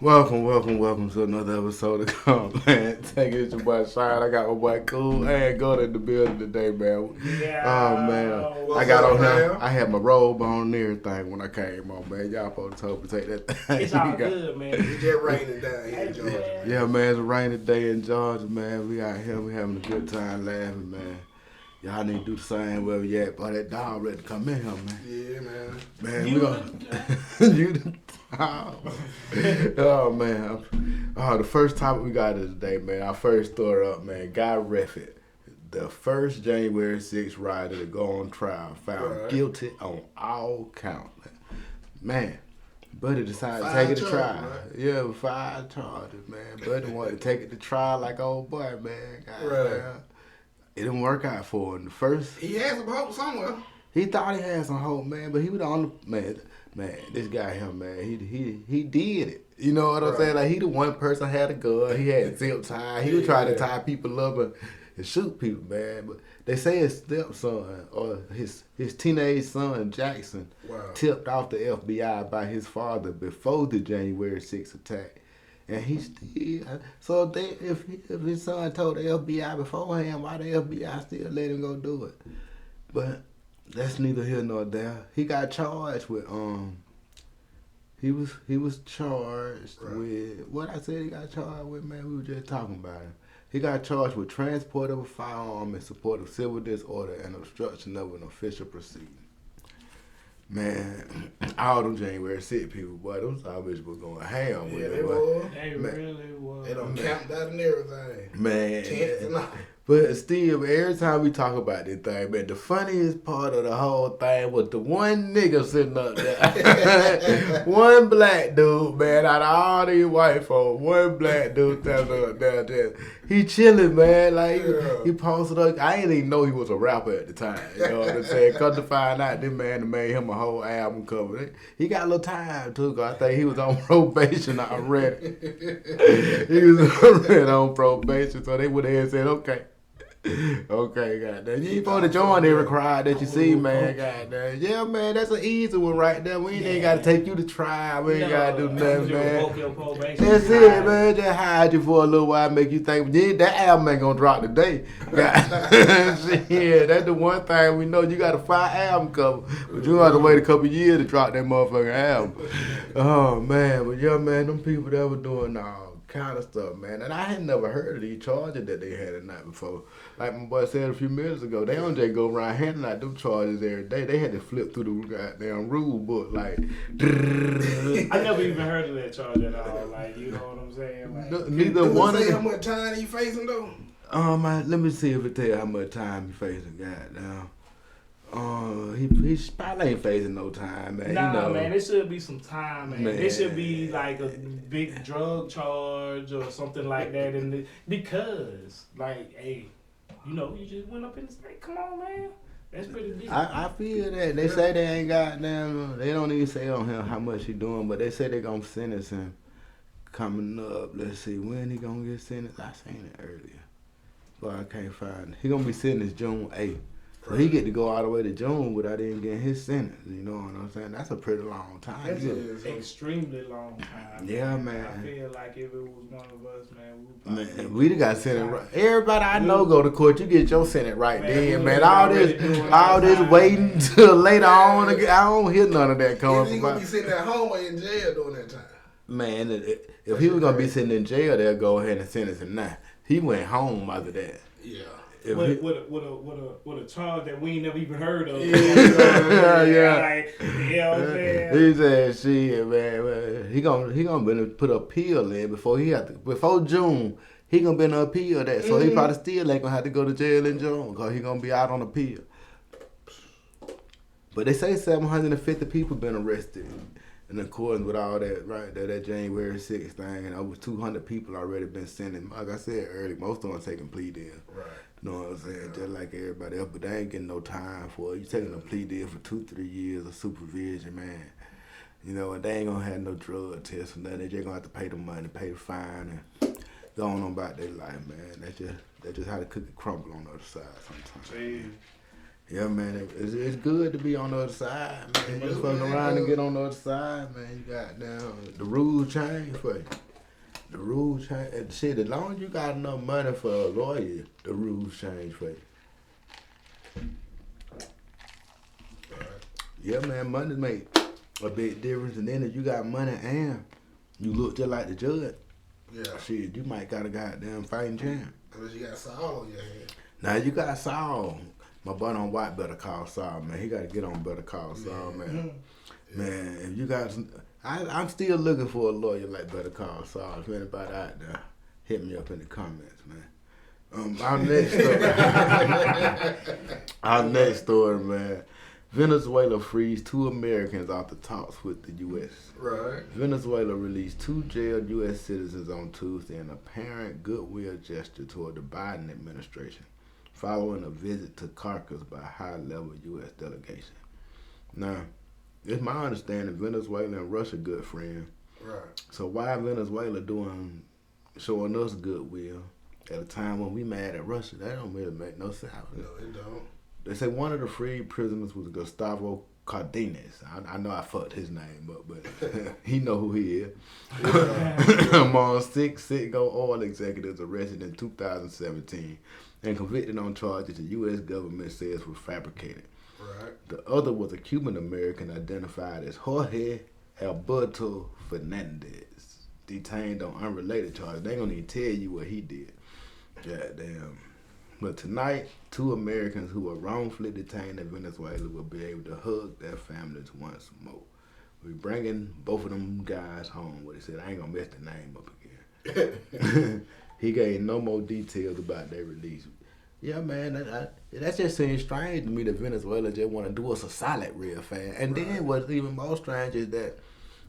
Welcome to another episode of Come Man. Take it, it's your boy Shine. I got my boy Cool and Go in the building today, man. Yeah. Oh man, What's I got up, on here. man? I had my robe on and everything when I came on, man. Y'all supposed to told me to take that thing. It's all You got- good, man. It's just raining down here in Georgia. Yeah, man, it's a rainy day in Georgia, man. We out here, we having a good time laughing, man. Y'all need to do the same wherever you at, but that dog ready to come in here, man. Yeah, man. Man, You we gonna you the oh man. Oh, the first topic we got is today, man. Our first story up, man. Guy Reffitt, the first January 6th rider to go on trial, found Right. guilty on all counts. Man, Buddy decided to Five take it to trial. charges, right? Yeah, with 5 charges, man. Buddy wanted to take it to trial like old boy, man. God, Right. man. It didn't work out for him. The first He had some hope somewhere. he thought he had some hope, man, but he was the only man. Man, this guy here, man, he did it. You know what I'm Right. saying? Like he the one person had a gun. He had zip tie. He was trying to tie people up and shoot people, man. But they say his stepson or his teenage son Jackson Wow. tipped off the FBI by his father before the January 6th attack. And he still, so if his son told the FBI beforehand, why the FBI still let him go do it? But that's neither here nor there. He got charged with he was charged Right. with what I said he got charged with, man. We were just talking about him. He got charged with transport of a firearm in support of civil disorder and obstruction of an official proceeding. Man, all them January 6 people, boy, those bitches was going ham with Yeah, it, they boy. was. They Man. really was. They done camped out and everything. Man, Tents and all. but still, every time we talk about this thing, man, the funniest part of the whole thing was the one nigga sitting up there. One black dude, man, out of all these white folks, one black dude standing up there. He chilling, man. Like, Yeah. he posted up. I didn't even know he was a rapper at the time. You know what I'm saying? Come to find out, this man done made him a whole album cover. He got a little time, too, because I think he was on probation already. He was already on probation, so they would have said, okay. Okay, goddamn. You ain't supposed to join every crowd that you see, man. Goddamn. Yeah, man, that's an easy one right there. We ain't got to take you to trial. We ain't got to do nothing, man. That's it, man. Just hide you for a little while, make you think, yeah, that album ain't gonna drop today. Yeah, that's the one thing we know. You got a 5 album cover, but you have to wait a couple years to drop that motherfucking album. Oh, man. But yeah, man, them people that were doing all kind of stuff, man. And I had never heard of these charges that they had the night before. Like my boy said a few minutes ago, they don't just go around handing out them charges every day. They had to flip through the goddamn rule book, like. I never even heard of that charge at all. Like, you know what I'm saying? Like, Neither Do one it of say how them. much time he facing though? Let me see if it tell you how much time he facing. Goddamn. He probably ain't facing no time, man. nah, you know. man, it should be some time, man. Man. It should be like a big drug charge or something like that. Because, like, hey, you know, you just went up in the state. Come on, man. That's pretty deep. I feel that. They say they ain't got them. They don't even say on him how much he doing, but they say they gonna sentence him coming up. Let's see, when he gonna get sentenced? I seen it earlier, but I can't find it. He gonna be sentenced June 8th. So he get to go all the way to June without even getting his sentence. You know what I'm saying? That's a pretty long time. That's Yeah. it. Extremely long time. Yeah, I man. feel like if it was one of us, man, we would probably Man, we done got sentenced right. Everybody I know go to court. You get your sentence right Man, then, we man. was All already this, doing all our this time, waiting man. till later on. I don't hear none of that Is coming he from gonna my be sitting at home or in jail during that time? man. If he was gonna be sitting in jail, they'll go ahead and sentence him now. He went home after that. Yeah. If with, he- with a charge that we ain't never even heard of. Yeah. Like, you know what I'm saying? He said, "Shit, man, he gonna put a appeal in before June. He gonna be an appeal that, so he probably still ain't gonna have to go to jail in June because he gonna be out on appeal." But they say 750 people been arrested in accordance with all that, right? That January 6th thing, and over 200 people already been sentenced. Like I said earlier, most of them taking plea deals. Right. You know what I'm saying? Just like everybody else, but they ain't getting no time for it. You taking a plea deal for 2-3 years of supervision, man. You know, and they ain't gonna have no drug test or nothing. They just gonna have to pay the money, pay the fine, and go on about their life, man. That's just how the cookie crumble on the other side sometimes. See, Yeah, man, it's good to be on the other side, man. You Yeah, fucking man. around and get on the other side, man. You got down the rules change for you. The rules change. And shit, as long as you got enough money for a lawyer, the rules change for you. Yeah, man, money make a big difference. And then if you got money and you look just like the judge, Yeah. shit, you might got a goddamn fighting chance. Unless you got Saul on your hand. Now you got Saul. My buddy on White better call Saul, man. He got to get on better call Saul, man. Man, if you got, I'm still looking for a lawyer like Better Call Saul. If anybody out there, hit me up in the comments, man. Our next story, man. Venezuela frees 2 Americans off the talks with the U.S. Right. Venezuela released 2 jailed U.S. citizens on Tuesday in apparent goodwill gesture toward the Biden administration, following a visit to Caracas by a high-level U.S. delegation. Now, it's my understanding Venezuela and Russia good friends. Right. So why Venezuela showing us goodwill at a time when we mad at Russia? That don't really make no sense. No, it don't. They say one of the freed prisoners was Gustavo Cardenas. I know I fucked his name up, but he know who he is. Among 6 Citgo oil executives arrested in 2017 and convicted on charges the U.S. government says were fabricated. Right. The other was a Cuban-American identified as Jorge Alberto Fernandez, detained on unrelated charges. They ain't gonna even tell you what he did. Goddamn. But tonight, 2 Americans who were wrongfully detained in Venezuela will be able to hug their families once more. We're bringing both of them guys home. What he said, I ain't gonna mess the name up again. He gave no more details about their release. Yeah, man, that just seems strange to me that Venezuela just want to do us a solid real fast. And then what's even more strange is that,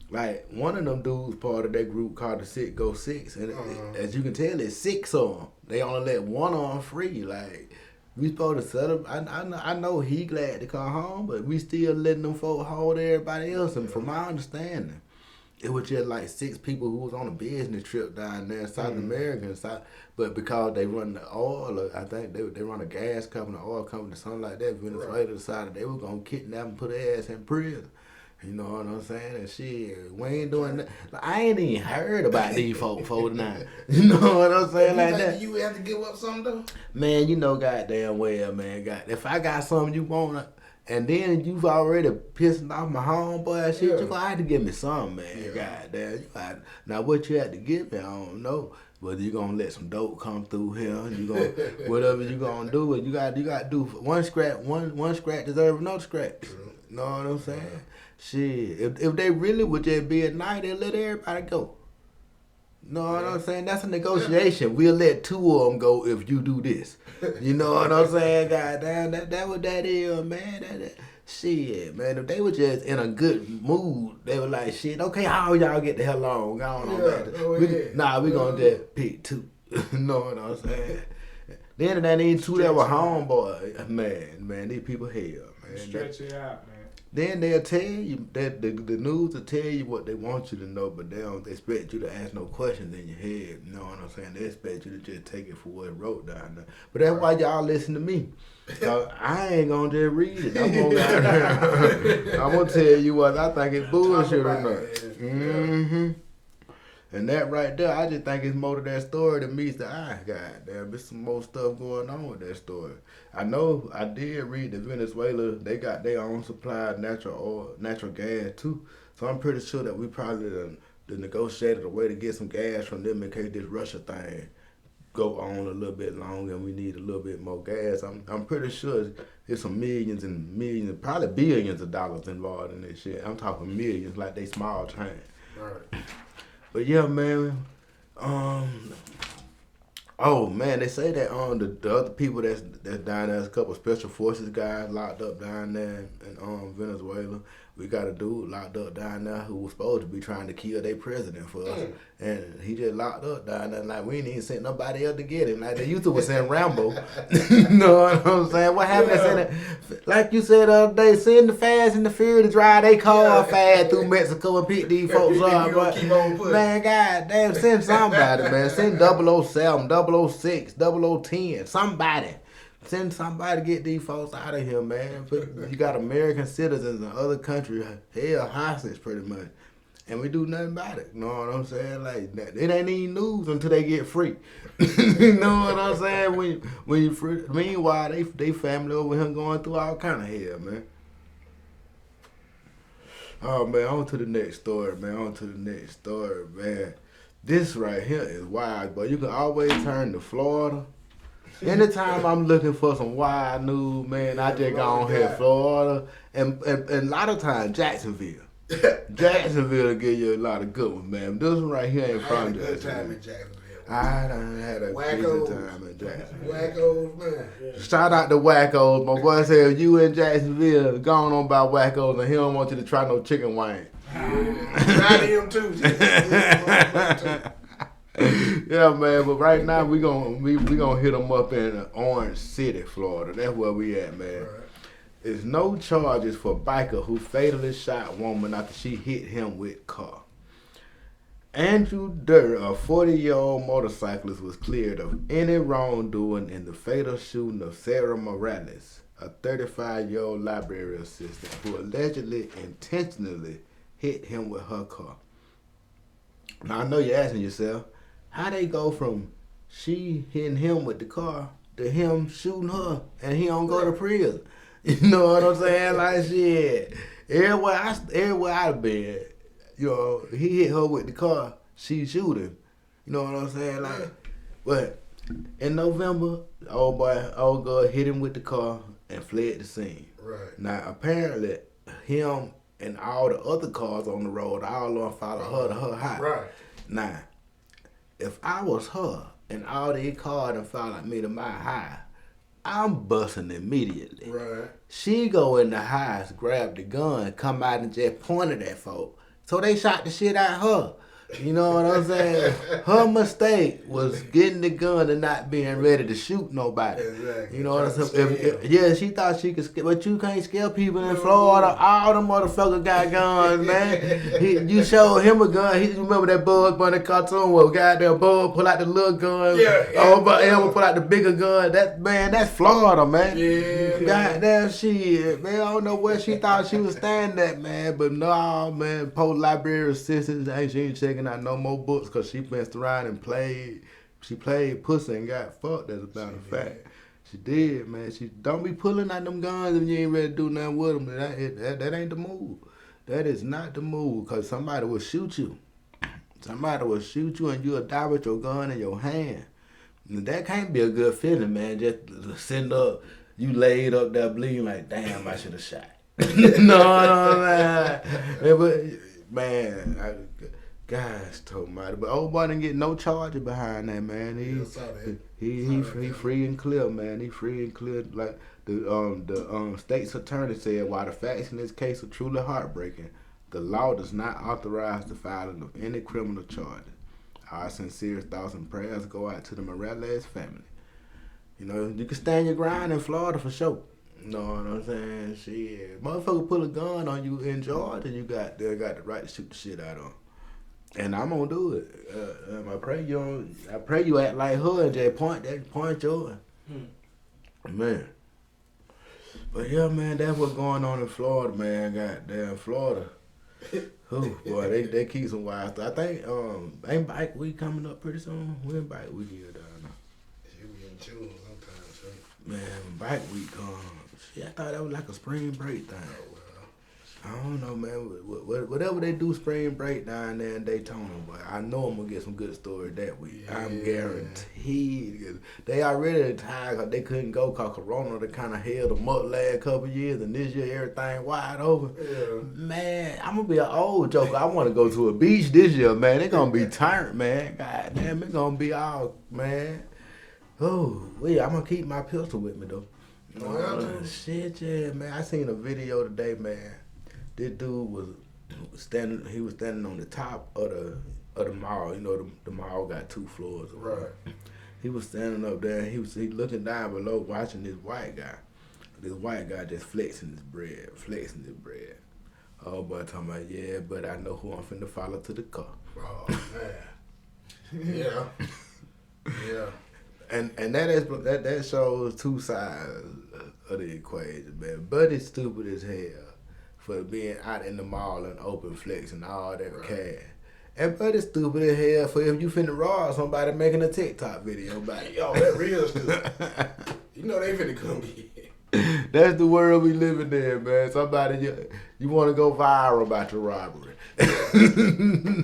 like, one of them dudes part of that group called the Citgo Six, and as you can tell, it's 6 of them. They only let one of them free. Like, we supposed to set up. I know he glad to come home, but we still letting them folk hold everybody else. And from my understanding, it was just like 6 people who was on a business trip down there in South America. But because they run the oil, I think they run a gas company, oil company, something like that, Venezuela decided they were going to kidnap and put their ass in prison. You know what I'm saying? And shit, we ain't doing that. Like, I ain't even heard about these folk 49. You know what I'm saying? Like that. You have to give up something, though? Man, you know goddamn well, man. If I got something you want, and then you've already pissing off my homeboy and shit, you gonna have to give me something, man. Goddamn. Now, what you had to give me, I don't know. Whether you gonna let some dope come through here, you gonna whatever you gonna do, you got to do one scratch. One scratch deserve another scratch. You know what I'm saying? Shit, if they really would just be at night, they'll let everybody go. You know what I'm saying? That's a negotiation. We'll let 2 of them go if you do this. You know what I'm saying? Goddamn, that what that is, man. Shit, man. If they were just in a good mood, they were like, shit, okay, how y'all get the hell on? Go on, we gonna just pick 2. You know what I'm saying? Then they need 2 that were homeboys. Man, these people hell, man. Stretch it out, man. Then they'll tell you that the news will tell you what they want you to know, but they don't expect you to ask no questions in your head. You know what I'm saying? They expect you to just take it for what it wrote down there. But that's why y'all listen to me. So I ain't gonna just read it. I'm gonna tell you what I think it's bullshit or not. And that right there, I just think it's more to that story than meets the eye. Goddamn, there's some more stuff going on with that story. I know I did read that Venezuela, they got their own supply of natural gas too. So I'm pretty sure that we probably done negotiated a way to get some gas from them in case this Russia thing go on a little bit longer and we need a little bit more gas. I'm pretty sure there's some millions and millions, probably billions of dollars involved in this shit. I'm talking millions, like they small change. Right. But yeah, man. Oh man, they say that the other people that's down there, there's a couple of special forces guys locked up down there in Venezuela. We got a dude locked up down there who was supposed to be trying to kill their president for us, and he just locked up down there. Like we ain't even sent nobody else to get him. Like they used to was send Rambo. You know what I'm saying? What happened to sending? Like you said the other day, send the Fast and the Furious to drive they car fast through Mexico and pick these folks up. Man, goddamn, send somebody, man. Send 007, 006, 0010, somebody. Send somebody to get these folks out of here, man. You got American citizens in other countries held hostage pretty much. And we do nothing about it. You know what I'm saying? Like, it ain't even news until they get free. You know what I'm saying? When you free. Meanwhile, they family over here going through all kind of hell, man. Oh, man, on to the next story, man. This right here is wild, but you can always turn to Florida. Anytime I'm looking for some wild news, man, I just go on here, Florida. And a lot of times, Jacksonville. Jacksonville will give you a lot of good ones, man. This one right here ain't from Jacksonville. I done had a decent time in Jacksonville. Wackos, man. Shout out to Wackos. My boy said, if you in Jacksonville, going on about Wackos, and he don't want you to try no chicken wing. Try him too. Yeah, man. But right now we gonna hit them up in Orange City, Florida. That's where we at, man. Right. There's no charges for biker who fatally shot woman after she hit him with car. Andrew Durr, a 40-year-old motorcyclist, was cleared of any wrongdoing in the fatal shooting of Sarah Morales, a 35-year-old library assistant who allegedly intentionally hit him with her car. Now, I know you're asking yourself, how they go from she hitting him with the car to him shooting her and he don't go to prison? You know what I'm saying? Like, shit. Everywhere I've been, you know, he hit her with the car, she shoot him. You know what I'm saying? Like, but in November, old girl hit him with the car and fled the scene. Right. Now, apparently, him and all the other cars on the road, all of them followed her to her house. Right. Now, if I was her and all these cars and followed me to my house, I'm busting immediately. Right. She go in the house, grab the gun, come out and just pointed at folk. So they shot the shit out of her. You know what I'm saying? Her mistake was getting the gun and not being ready to shoot nobody. Exactly. You know what I'm saying? Yeah, she thought she could scare, but you can't scare people in Florida. All them motherfuckers got guns, man. You showed him a gun. He remember that Bug Bunny cartoon where goddamn Bug pull out the little gun. Oh, but Elmer pull out the bigger gun. That's Florida, man. Yeah. Goddamn shit, man. I don't know where she thought she was standing at, man. But no, man. Post library assistants, she ain't checking out no more books because she messed around and played. She played pussy and got fucked, as a matter of fact. She did, man. She don't be pulling out them guns if you ain't ready to do nothing with them. That ain't the move. That is not the move, because somebody will shoot you. Somebody will shoot you and you'll die with your gun in your hand. And that can't be a good feeling, man. Just sitting up, you laid up there bleeding like, damn, I should have shot. No, man. But, man, guys told me, but old boy didn't get no charges behind that, man. He free and clear, man. He free and clear. Like the state's attorney said, while the facts in this case are truly heartbreaking, the law does not authorize the filing of any criminal charges. Our sincere thoughts and prayers go out to the Morales family. You know, you can stand your ground in Florida for sure. You know what I'm saying? Shit, motherfucker pull a gun on you in Georgia, you got the right to shoot the shit out of them. And I'm gonna do it. I pray you act like her and just point yours. Man. But yeah, man, that's what's going on in Florida, man. Goddamn Florida. Oh boy, they keep some wild stuff. I think ain't bike week coming up pretty soon. When bike week is down there? She'll be in June sometime, so. Man, bike week shit, I thought that was like a spring break thing. I don't know, man. Whatever they do spring break down there in Daytona, but I know I'm gonna get some good stories that week. Yeah. I'm guaranteed. They already tired because they couldn't go because Corona they kind of held them up last couple of years, and this year everything wide open. Yeah. Man, I'm gonna be an old joker. I want to go to a beach this year, man. It's gonna be turned, man. God damn, it's gonna be all, man. Oh, yeah, I'm gonna keep my pistol with me though. Shit, yeah, man. I seen a video today, man. This dude was standing. He was standing on the top of the mall. You know, the mall got 2 floors. Right. He was standing up there. He looking down below, watching this white guy. This white guy just flexing his bread. Oh boy, talking about, yeah, but I know who I'm finna follow to the car. Oh man. Yeah. Yeah. And that shows two sides of the equation, man. Buddy's stupid as hell for being out in the mall and open flex and all that cash. And Buddy's stupid as hell for if you finna rob somebody making a TikTok video about it. Yo, that real stupid. You know they finna come get. That's the world we living in, man. Somebody you want to go viral about your robbery.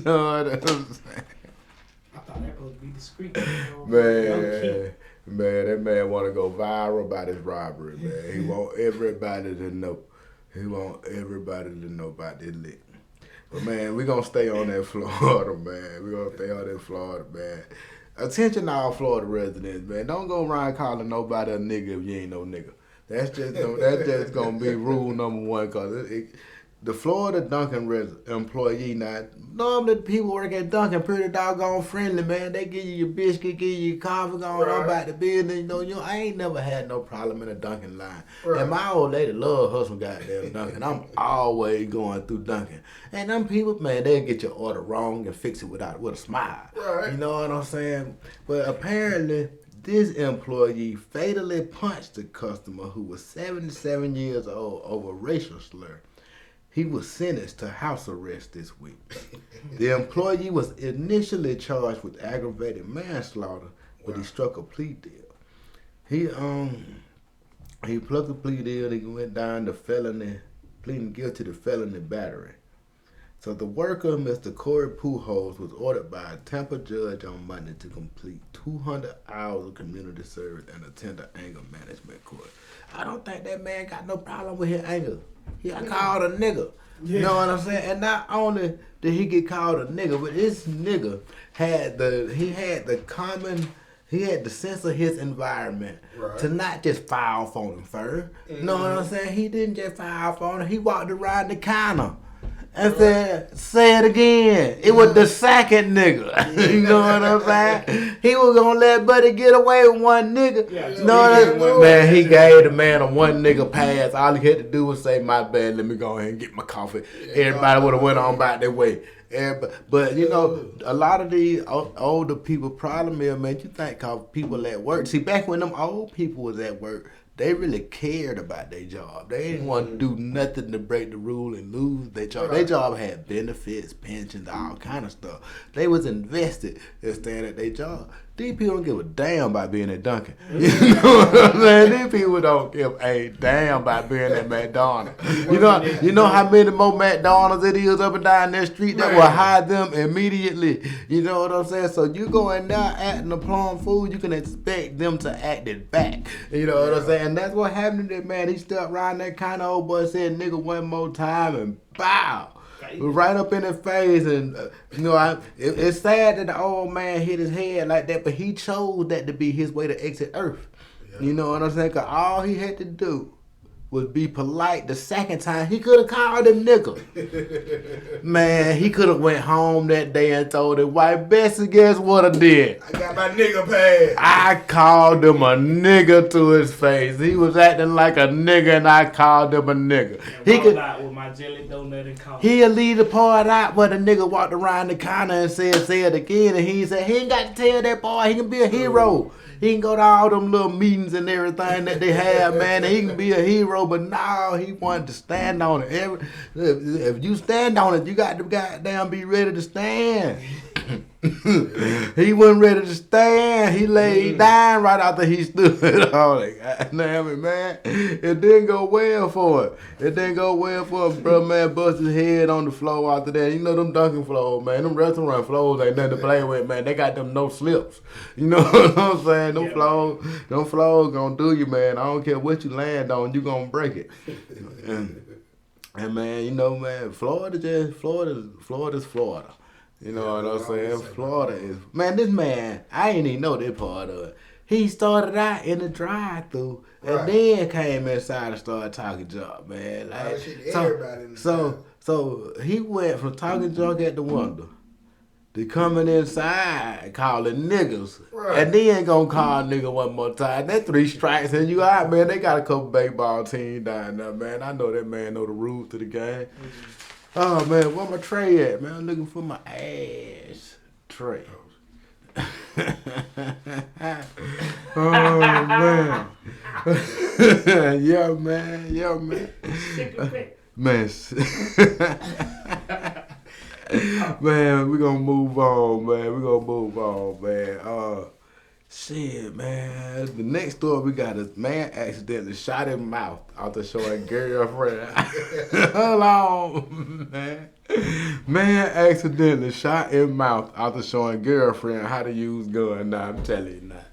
No, that's what I'm saying. I thought that was be discreet. Man, that man want to go viral about his robbery, man. He want everybody to know. He want everybody to know about this lick. But man, we gonna stay on that Florida, man. We gonna stay on that Florida, man. Attention all Florida residents, man. Don't go around calling nobody a nigga if you ain't no nigga. That's just gonna be rule number one, cause the Florida Dunkin employee, now, normally the people work at Dunkin pretty doggone friendly, man. They give you your biscuit, give you your coffee, going on about the business. I ain't never had no problem in a Dunkin line. Right. And my old lady love her some goddamn Dunkin. I'm always going through Dunkin. And them people, man, they'll get your order wrong and fix it with a smile. Right. You know what I'm saying? But apparently, this employee fatally punched the customer who was 77 years old over a racial slur. He was sentenced to house arrest this week. The employee was initially charged with aggravated manslaughter, but he struck a plea deal. He plucked a plea deal. He went down to pleading guilty to felony battery. So the worker, Mr. Corey Pujols, was ordered by a Tampa judge on Monday to complete 200 hours of community service and attend an anger management course. I don't think that man got no problem with his anger. He got called a nigga. You know what I'm saying? And not only did he get called a nigga, but this nigga had the sense of his environment to not just fire off on him first. You know what I'm saying? He didn't just fire off on him. He walked around the counter and said, say it again. It was the second nigga. You know what I'm saying? He was going to let Buddy get away with one nigga. Man, he gave the man a one nigga pass. All he had to do was say, my bad, let me go ahead and get my coffee. Everybody would have went on about their way. But a lot of these older people problem is, man, you think cause people at work. See, back when them old people was at work, they really cared about their job. They didn't want to do nothing to break the rule and lose their job. Their job had benefits, pensions, all kind of stuff. They was invested in staying at their job. These people don't give a damn about being at Dunkin. You know what I'm saying? These people don't give a damn about being at McDonald's. You know how many more McDonald's it is up and down that street that will hire them immediately. You know what I'm saying? So you go in there acting a plum fool, you can expect them to act it back. You know what I'm saying? And that's what happened to that man. He stepped around that kind of old boy, said nigga one more time, and bow. Right up in his face, and it's sad that the old man hit his head like that, but he chose that to be his way to exit Earth. You know what I'm saying? Cause all he had to do was be polite. The second time, he could have called him nigga. Man, he could have went home that day and told his wife, Bessie, guess what I did? I got my nigga pass. I called him a nigga to his face. He was acting like a nigga, and I called him a nigga. He could out with my jelly donut and coffee. He'll leave the part out where the nigga walked around the counter and said, say it again, and he said, he ain't got to tell that boy, he can be a hero. He can go to all them little meetings and everything that they have, man, and he can be a hero, but now he wanted to stand on it. If you stand on it, you got to goddamn be ready to stand. He wasn't ready to stand. He laid down right after he stood on it. Goddamn it, man. It didn't go well for it. It didn't go well for him, bro, man. Bust his head on the floor after that. You know them Dunkin' floors, man. Them restaurant floors ain't nothing to play with, man. They got them no slips. You know what I'm saying? Them floors gonna do you, man. I don't care what you land on, you gonna break it. And man, you know, man, Florida's Florida. You know what I'm saying? Florida is, man, this man, I ain't even know this part of it. He started out in the drive-thru and then came inside and started talking junk, man. Like, so he went from talking junk at the window to coming inside calling niggas, and then gonna call nigga one more time. That 3 strikes and you out, man. They got a couple baseball teams down there, man. I know that man know the rules to the game. Oh man, where my tray at, man? I'm looking for my ass tray. Oh man. Yeah, man. Yeah, man. Man. Man, we're gonna move on, man. Shit, man. The next story we got is man accidentally shot his mouth after showing girlfriend. Hold on, man. Man accidentally shot his mouth after showing girlfriend how to use gun. Nah, I'm telling you now.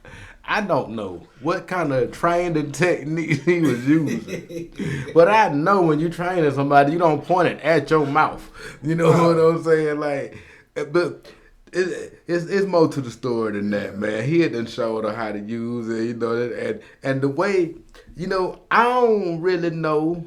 I don't know what kind of training techniques he was using. But I know when you training somebody, you don't point it at your mouth. You know what I'm saying? Like, but it's more to the story than that, man. He had done showed her how to use it, you know, and the way, you know, I don't really know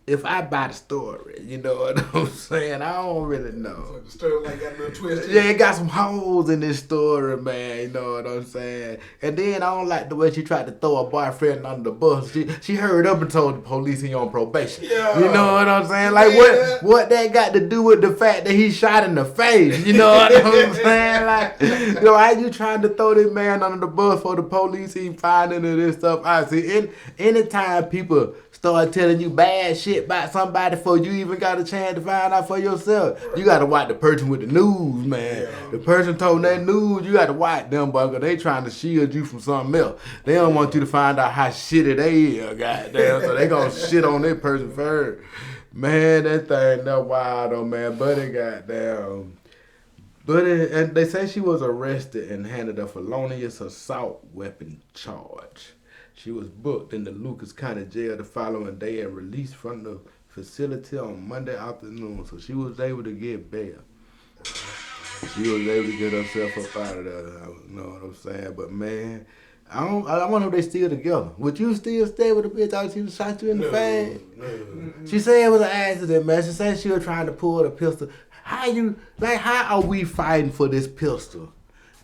if I buy the story, you know what I'm saying? I don't really know. So the story like got a little twist. Yeah, it got some holes in this story, man. You know what I'm saying? And then I don't like the way she tried to throw her boyfriend under the bus. She hurried up and told the police he on probation. Yeah. You know what I'm saying? Like what that got to do with the fact that he shot in the face? You know what I'm saying? Like, you know, why you trying to throw this man under the bus for the police? He finding it and stuff. I see. Anytime people start telling you bad shit about somebody before you even got a chance to find out for yourself, you got to watch the person with the news, man. Yeah. The person told that news, you got to watch them, because they trying to shield you from something else. They don't want you to find out how shitty they is, goddamn. So they gonna shit on that person first. Man, that thing, that wild though, man. Buddy, goddamn. And they say she was arrested and handed a felonious assault weapon charge. She was booked in the Lucas County Jail the following day and released from the facility on Monday afternoon. So she was able to get bail. She was able to get herself up out of there. You know what I'm saying? But man, I wonder if they still together. Would you still stay with a bitch after she shot you in the face? No. She said it was an accident, man. She said she was trying to pull the pistol. How are we fighting for this pistol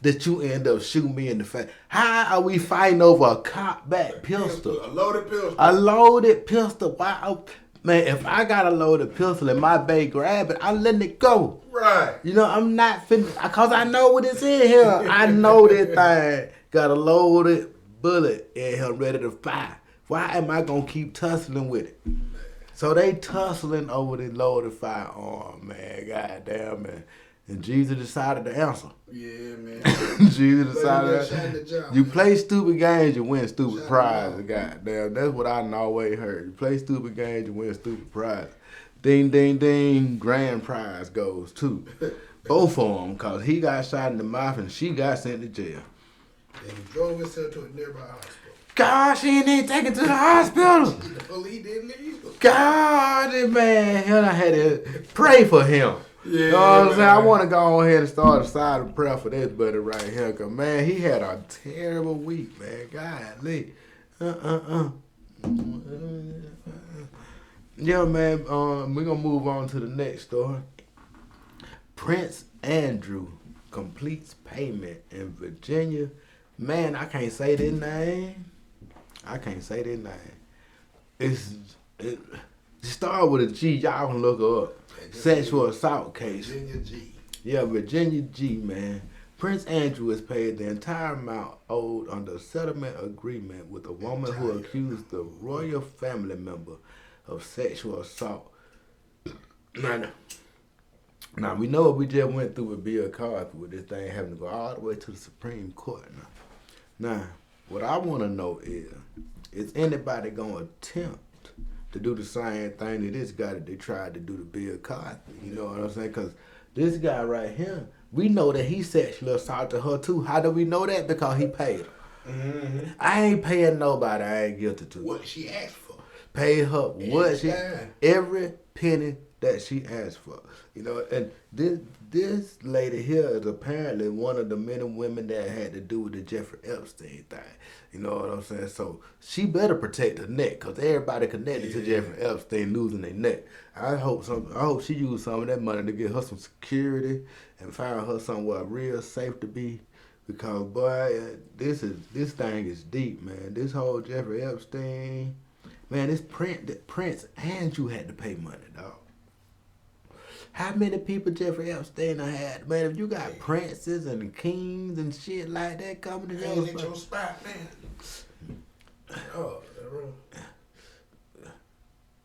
that you end up shooting me in the face? How are we fighting over a cockback pistol? A loaded pistol. A loaded pistol. Wow. Man, if I got a loaded pistol and my bae grab it, I'm letting it go. Right. You know, I'm not finna, because I know what it's in here. I know that thing got a loaded bullet in here ready to fire. Why am I going to keep tussling with it? So they tussling over the loaded firearm, man. Goddamn, man. And Jesus decided to answer. Yeah, man. Jesus decided you play stupid games, you win stupid prizes. Goddamn, that's what I always heard. You play stupid games, you win stupid prizes. Ding, ding, ding, grand prize goes too. Both of them, because he got shot in the mouth and she got sent to jail. And he drove himself to a nearby hospital. God, she ain't even taken to the hospital. The police didn't leave. God, man, I had to pray for him. Yeah, you know what I'm saying? I want to go on ahead and start a side of prayer for this buddy right here. Because, man, he had a terrible week, man. Golly. Yeah, man, we're going to move on to the next story. Prince Andrew completes payment in Virginia. Man, I can't say this name. It started with a G. Y'all can look her up. Sexual assault case. Virginia G. Yeah, Virginia G, man. Prince Andrew has paid the entire amount owed under a settlement agreement with a woman who accused the royal family member of sexual assault. Now we know what we just went through with Bill Cosby, with this thing having to go all the way to the Supreme Court now. What I want to know is anybody going to attempt to do the same thing that this guy that they tried to do to Bill Cosby? You know what I'm saying? Because this guy right here, we know that he sexually assaulted her too. How do we know that? Because he paid her. Mm-hmm. I ain't paying nobody I ain't guilty to. What she asked for. Paid her every penny that she asked for. You know, and this lady here is apparently one of the men and women that had to do with the Jeffrey Epstein thing. You know what I'm saying? So she better protect her neck, because everybody connected to Jeffrey Epstein losing their neck. I hope she used some of that money to get her some security and find her somewhere real safe to be. Because boy, this thing is deep, man. This whole Jeffrey Epstein, man, this Prince Andrew had to pay money, dog. How many people Jeffrey Epstein done had? Man, if you got princes and kings and shit like that coming to Ain't at your spot, man. Oh, that real.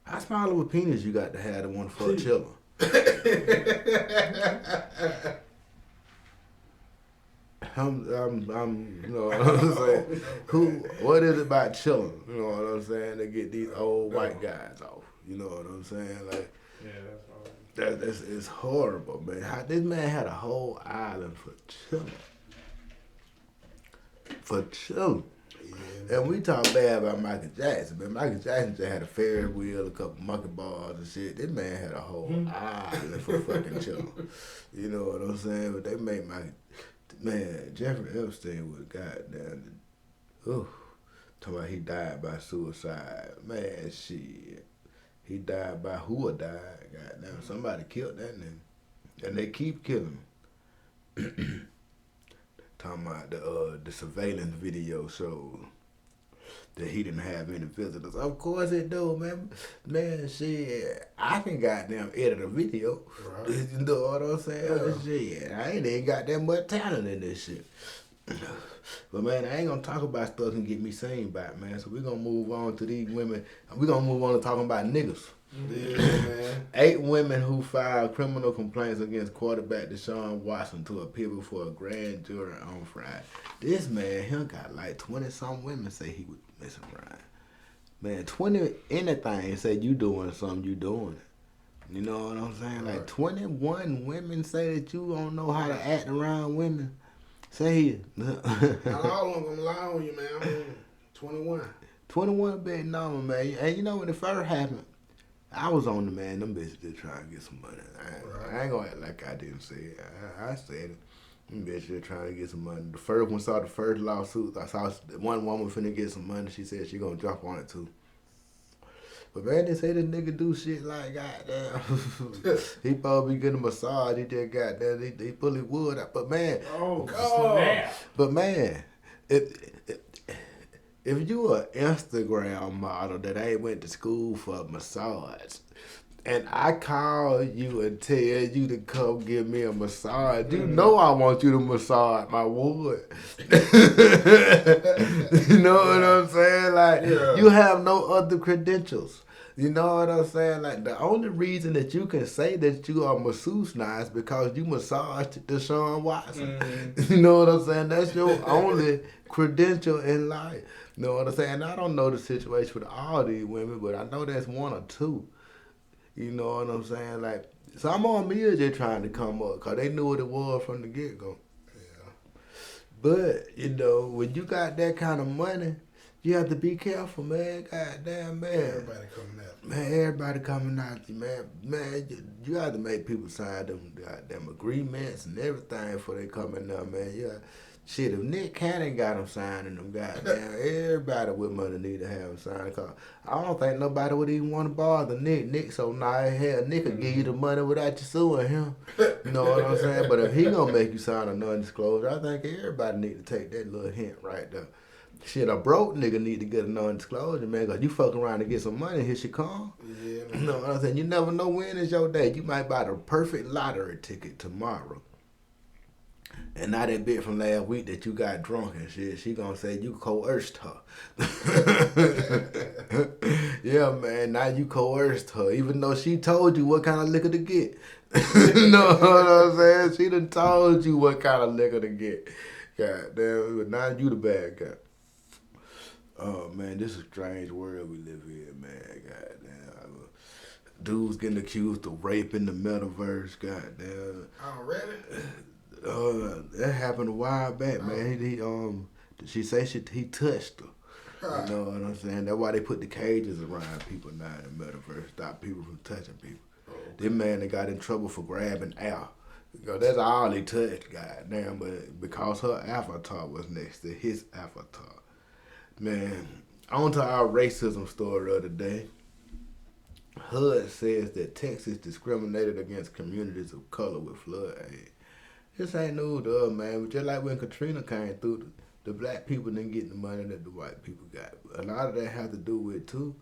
How small of a penis you got to have to want to fuck chillin'? You know what I'm saying? What is it about chilling? You know what I'm saying? To get these old white guys off. You know what I'm saying? Like, Yeah, that's all. that's it's horrible, man. This man had a whole island for chilling. For chilling. Yeah. And we talk bad about Michael Jackson, but Michael Jackson just had a Ferris wheel, a couple monkey bars and shit. This man had a whole island for fucking chilling. You know what I'm saying? But they made man, Jeffrey Epstein was goddamn, talking about he died by suicide. Man, shit. He died by who died, goddamn. Somebody killed that nigga. And they keep killing him. Talking about the surveillance video shows that he didn't have any visitors. Of course it do, man. Man, shit, I can goddamn edit a video. Right. You know what I'm saying? Yeah. Shit, I ain't even got that much talent in this shit. But man, I ain't gonna talk about stuff and get me seen by, man. So we gonna move on to these women. We gonna move on to talking about niggas. Yeah, man. 8 women who filed criminal complaints against quarterback Deshaun Watson to appear before a grand jury on Friday. This man, he got like 20-some women say he was messing around. Man, 20 anything say you doing something, you doing it. You know what I'm saying? Right. Like 21 women say that you don't know how to act around women. Say it. Not all of them gonna lie on you, man. I mean, 21. 21 big number, man. And you know when it first happened, I was on the man. Them bitches just trying to get some money. I ain't gonna act like I didn't say it. I said it. Them bitches just trying to get some money. The first one saw the first lawsuit. I saw one woman finna get some money. She said she gonna jump on it too. But man, they say this nigga do shit like goddamn. He probably be getting a massage. He just goddamn. He fully wood. But man, snap. But man, if you an Instagram model that ain't went to school for a massage, and I call you and tell you to come give me a massage, you know I want you to massage my wood. You know what I'm saying? Like, you have no other credentials. You know what I'm saying? Like, the only reason that you can say that you are masseuse now is because you massaged Deshaun Watson. You know what I'm saying? That's your only credential in life. You know what I'm saying? I don't know the situation with all these women, but I know that's one or two. You know what I'm saying? Like, some on me are just trying to come up because they knew what it was from the get-go. Yeah. But, you know, when you got that kind of money, you have to be careful, man. Goddamn, man. Everybody coming at you. Man, everybody coming at you, man. Man, you got to make people sign them goddamn agreements and everything before they come in there, man. Yeah. Shit, if Nick Cannon got them signing them, goddamn, everybody with money need to have them signed. Cause I don't think nobody would even want to bother Nick. Nick so nice, hell, Nick will give you the money without you suing him. You know what I'm saying? But if he gonna make you sign a non-disclosure, I think everybody need to take that little hint right there. Shit, a broke nigga need to get a non-disclosure, man, because you fucking around to get some money, here she come. Yeah, man. You know what I'm saying? You never know when is your day. You might buy the perfect lottery ticket tomorrow. And now that bitch from last week that you got drunk and shit, she gonna say you coerced her. Yeah, man, now you coerced her, even though she told you what kind of liquor to get. You know what I'm saying? She done told you what kind of liquor to get. God damn, but now you the bad guy. Oh, man, this is a strange world we live in, man. God damn. Dudes getting accused of rape in the metaverse, god damn. Already? That happened a while back, man. She say he touched her. You know what I'm saying? That's why they put the cages around people now in the metaverse, stop people from touching people. This man that got in trouble for grabbing air. That's all he touched, goddamn. But because her avatar was next to his avatar. Man, on to our racism story of the day. HUD says that Texas discriminated against communities of color with flood aid. This ain't new to us, man. But just like when Katrina came through, the black people didn't get the money that the white people got. A lot of that has to do with, too,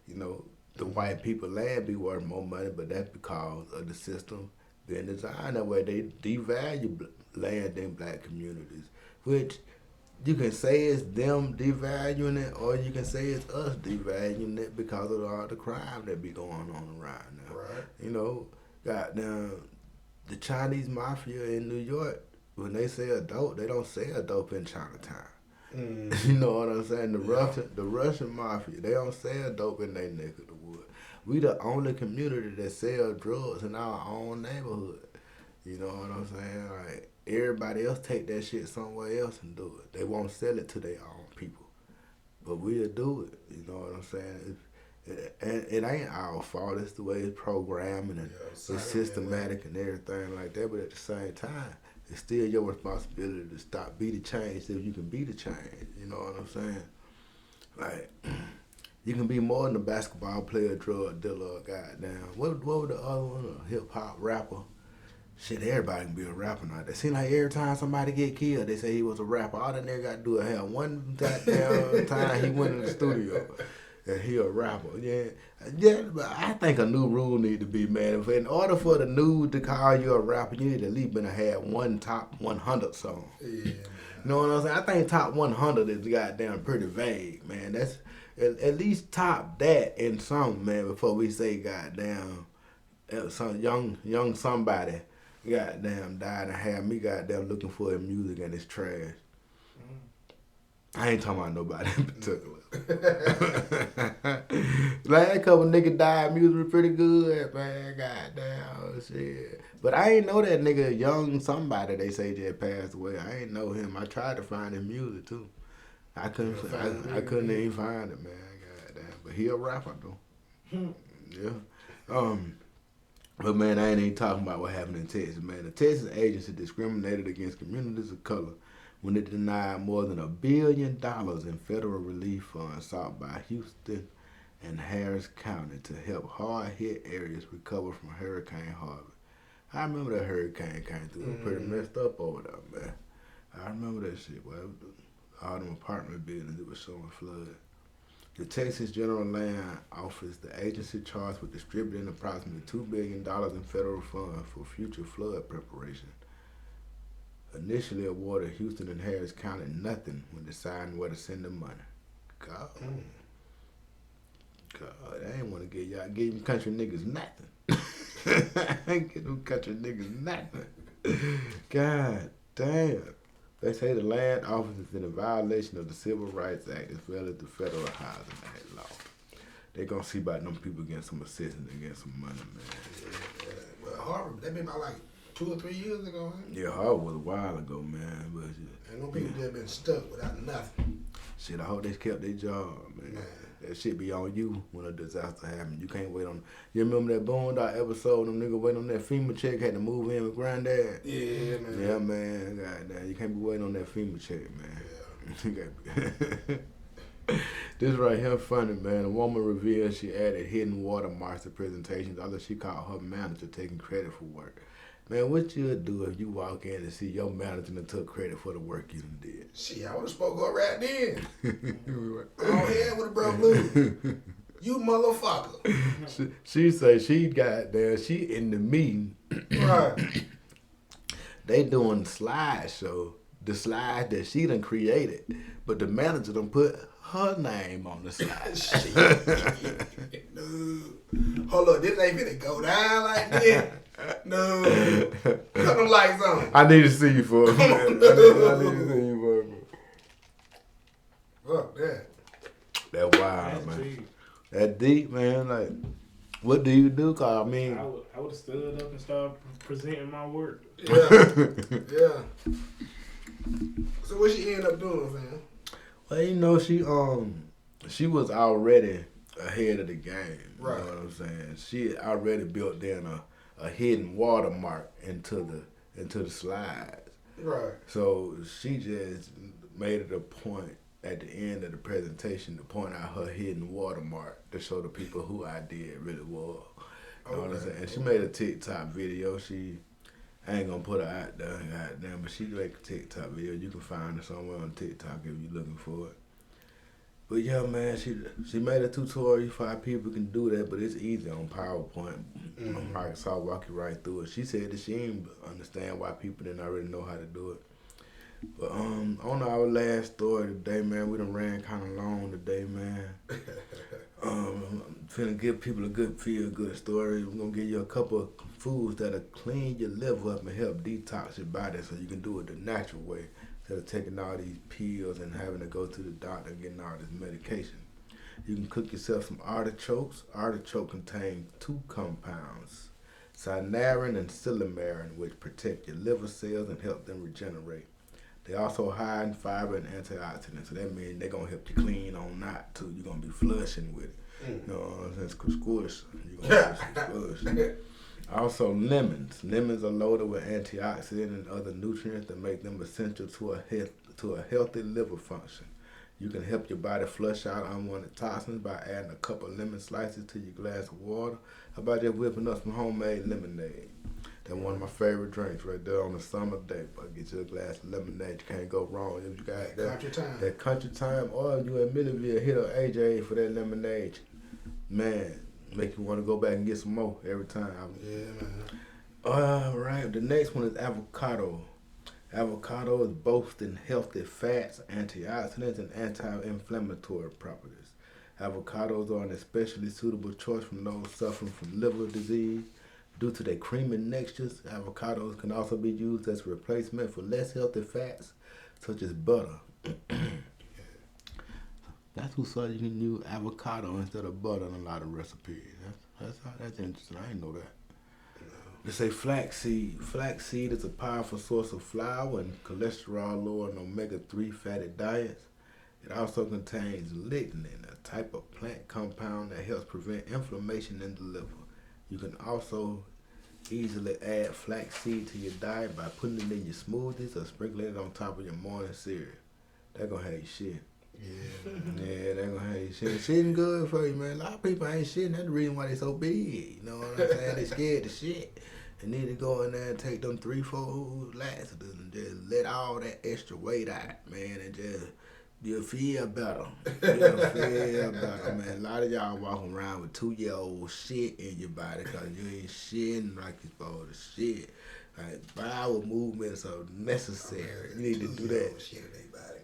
you know, the white people land be worth more money, but that's because of the system been designed that way. They devalue land in black communities, which you can say it's them devaluing it, or you can say it's us devaluing it because of all the crime that be going on around now. Right. You know, goddamn, the Chinese mafia in New York, when they sell dope, they don't sell dope in Chinatown. You know what I'm saying? The Russian mafia, they don't sell dope in their neck of the wood. We the only community that sell drugs in our own neighborhood. You know what I'm saying? Like, everybody else take that shit somewhere else and do it. They won't sell it to their own people. But we'll do it. You know what I'm saying? It ain't our fault. It's the way it's programmed and it's systematic and everything like that. But at the same time, it's still your responsibility to stop, be the change if you can be the change. You know what I'm saying? Like, you can be more than a basketball player, drug dealer, goddamn. What was the other one? A hip hop rapper. Shit, everybody can be a rapper now. It seems like every time somebody get killed, they say he was a rapper. All that nigga got to do is have one goddamn time he went in the studio and he a rapper. Yeah, but I think a new rule need to be, man. If in order for the news to call you a rapper, you need to at least been had one top 100 song. Yeah. You know what I'm saying? I think top 100 is goddamn pretty vague, man. That's at least top that in something, man, before we say goddamn some young somebody goddamn died and had me goddamn looking for his music and it's trash. I ain't talking about nobody in particular. Last couple niggas died, music was pretty good, man. Goddamn shit. But I ain't know that nigga young somebody they say just passed away. I ain't know him. I tried to find his music too. I couldn't even find it, man. Goddamn. But he a rapper though. Yeah. But man, I ain't even talking about what happened in Texas, man. The Texas agency discriminated against communities of color when it denied more than $1 billion in federal relief funds sought by Houston and Harris County to help hard-hit areas recover from Hurricane Harvey. I remember that hurricane came through. It was pretty messed up over there, man. I remember that shit, boy. All them apartment buildings, it was showing flood. The Texas General Land Office, the agency charged with distributing approximately $2 billion in federal funds for future flood preparation, initially awarded Houston and Harris County nothing when deciding where to send the money. God, I ain't want to give them country niggas nothing. I ain't give them country niggas nothing. God damn. They say the land office is in a violation of the Civil Rights Act as well as the Federal Housing Act law. They gonna see about them people getting some assistance and getting some money, man. Yeah. Well, Harvard, that been about like 2 or 3 years ago, huh? Yeah, Harvard was a while ago, man. But and no people just been stuck without nothing. Shit, I hope they kept their job, man. That shit be on you when a disaster happens. You can't wait on. You remember that Boondock episode? Them niggas waiting on that FEMA check, had to move in with granddad. Yeah, man. Yeah, man. Goddamn, you can't be waiting on that FEMA check, man. Yeah. This right here funny, man. A woman revealed she added hidden watermarks to presentations after she caught her manager taking credit for work. Man, what you'd do if you walk in and see your manager and took credit for the work you done did? Shit, I would have spoke up right then. Go ahead with a bro blue. You motherfucker. She say she got there. She in the meeting. Right. They doing slideshow. The slide that she done created. But the manager done put her name on the slide. No. Hold up, this ain't finna go down like this. No. Cut them lights on. I need to see you for a minute. I need to see you for a minute. Fuck that. That wild, man. Deep. That deep, man. Like, what do you do? Cause I mean, I would have stood up and started presenting my work. Yeah. Yeah. So what she end up doing, fam? Well, you know, she was already ahead of the game. Right. You know what I'm saying? She already built in a hidden watermark into the slides. Right. So she just made it a point at the end of the presentation to point out her hidden watermark to show the people who I did really was. You know what I'm saying? And she made a TikTok video. I ain't gonna put her out there, goddamn, but she make a TikTok video. You can find her somewhere on TikTok if you're looking for it. But yeah, man, she made a tutorial for how people can do that, but it's easy on PowerPoint. Microsoft walk you right through it. She said that she didn't understand why people didn't already know how to do it. But on our last story today, man, we done ran kind of long today, man. I'm finna give people a good feel-good story. We're gonna give you a couple of foods that'll clean your liver up and help detox your body, so you can do it the natural way instead of taking all these pills and having to go to the doctor and getting all this medication. You can cook yourself some artichokes. Artichoke contain two compounds, cynarin and silymarin, which protect your liver cells and help them regenerate. They also high in fiber and antioxidants, so that means they're gonna help you clean on out too. You're gonna be flushing with it. You know what I'm saying? Squish. You're gonna be flush. Also lemons. Lemons are loaded with antioxidants and other nutrients that make them essential to a healthy liver function. You can help your body flush out unwanted toxins by adding a couple of lemon slices to your glass of water. How about just whipping up some homemade lemonade? That's one of my favorite drinks right there on a summer day. But get you a glass of lemonade, you can't go wrong. If you got that country time, or you in Millville, hit up AJ for that lemonade. Man, make you want to go back and get some more every time. Yeah, man. All right, the next one is avocado. Avocado is boasting healthy fats, antioxidants, and anti-inflammatory properties. Avocados are an especially suitable choice for those suffering from liver disease. Due to their creamy textures, avocados can also be used as a replacement for less healthy fats, such as butter. That's who said you can use avocado instead of butter in a lot of recipes. That's interesting. I didn't know that. They say flaxseed. Flaxseed is a powerful source of flour and cholesterol-lowering omega-3 fatty diets. It also contains lignin, a type of plant compound that helps prevent inflammation in the liver. You can also easily add flaxseed to your diet by putting it in your smoothies or sprinkling it on top of your morning cereal. They're gonna have you shit. Yeah, they're gonna have you shit. Shitting good for you, man. A lot of people ain't shitting. That's the reason why they so big. You know what I'm saying? They scared to shit. They need to go in there and take them 3-4 laxatives and just let all that extra weight out, man, and just you'll feel better. You'll feel better, man. A lot of y'all walking around with 2-year-old shit in your body because you ain't shitting like you're supposed to shit. Like, bowel movements are necessary. You need to do that.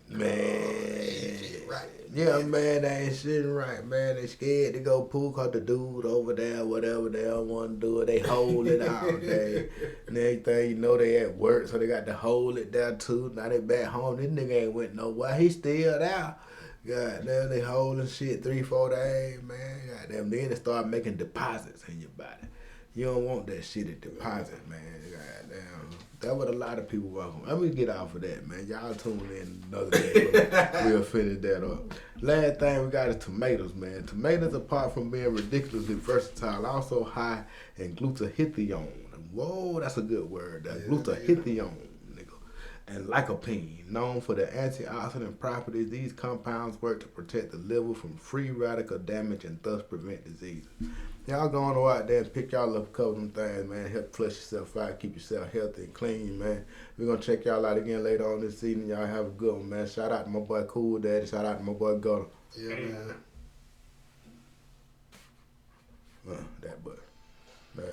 Man. Right. Yeah, man, they ain't shitting right, man. They scared to go poo because the dude over there, whatever they don't want to do it, they hold it all day. And everything, you know, they at work, so they got to hold it there too. Now they back home. This nigga ain't went nowhere. He still there. Goddamn, they holding shit 3-4 days, man. Goddamn, then they start making deposits in your body. You don't want that shit at deposit, man. Goddamn. That's what a lot of people walk on. Let me get off of that, man. Y'all tune in another day. We'll finish that up. Last thing we got is tomatoes, man. Tomatoes, apart from being ridiculously versatile, also high in glutathione. Whoa, that's a good word. That glutathione, nigga. And lycopene, known for their antioxidant properties, these compounds work to protect the liver from free radical damage and thus prevent diseases. Y'all going out there and pick y'all up a couple of them things, man. Help flush yourself out, keep yourself healthy and clean, man. We're going to check y'all out again later on this evening. Y'all have a good one, man. Shout out to my boy Cool Daddy. Shout out to my boy Gutter. Yeah, man. That boy. Man.